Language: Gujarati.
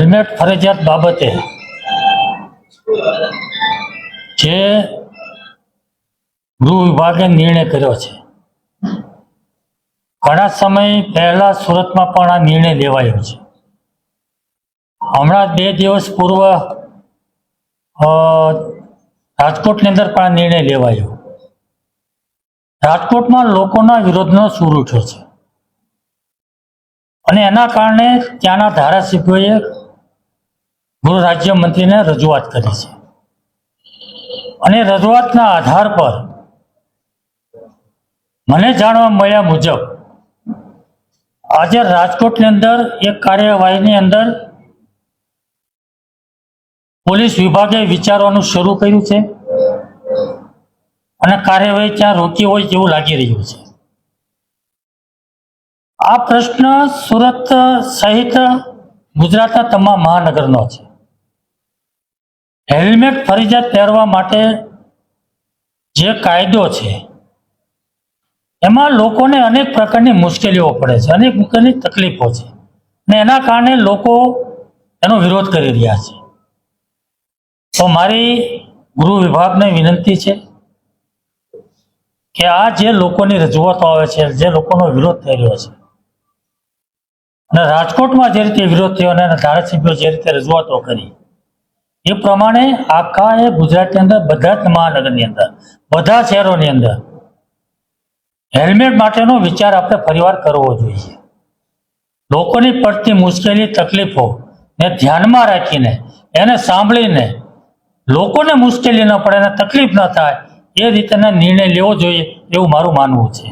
હેલ્મેટ ફરજિયાત બાબતે જે ગૃહ વિભાગે નિર્ણય કર્યો છે, ઘણા સમય પહેલા સુરતમાં પણ આ નિર્ણય લેવાયો છે. હમણાં 2 દિવસ પૂર્વ રાજકોટની અંદર પણ આ નિર્ણય લેવાયો. રાજકોટમાં લોકોના વિરોધનો સૂર ઉઠ્યો છે અને એના કારણે ત્યાંના ધારાસભ્યોએ ગૃહ રાજ્યમંત્રીને રજૂઆત કરી છે અને રજૂઆતના આધાર પર મને જાણવા મળ્યા મુજબ આજે રાજકોટની અંદર એક કાર્યવાહીની અંદર પોલીસ વિભાગે વિચારવાનું શરૂ કર્યું છે અને કાર્યવાહી ત્યાં રોકી હોય તેવું લાગી રહ્યું છે. આ પ્રશ્ન સુરત સહિત ગુજરાતના તમામ મહાનગરનો છે. હેલ્મેટ ફરજિયાત પહેરવા માટે જે કાયદો છે એમાં લોકોને અનેક પ્રકારની મુશ્કેલીઓ પડે છે, અનેક પ્રકારની તકલીફો છે અને એના કારણે લોકો એનો વિરોધ કરી રહ્યા છે. તો મારી ગૃહ વિભાગને વિનંતી છે કે આ જે લોકોની રજૂઆતો આવે છે, જે લોકોનો વિરોધ થઈ રહ્યો છે અને રાજકોટમાં જે રીતે વિરોધ થયો અને ધારાસભ્યો જે રીતે રજૂઆતો કરી એ પ્રમાણે આખા એ ગુજરાતની અંદર બધા જ મહાનગરની અંદર બધા શહેરોની અંદર હેલ્મેટ માટેનો વિચાર આપણે ફરીવાર કરવો જોઈએ. લોકોની પડતી મુશ્કેલી તકલીફો ને ધ્યાનમાં રાખીને એને સાંભળીને લોકોને મુશ્કેલી ન પડે અને તકલીફ ન થાય એ રીતેના નિર્ણય લેવો જોઈએ એવું મારું માનવું છે.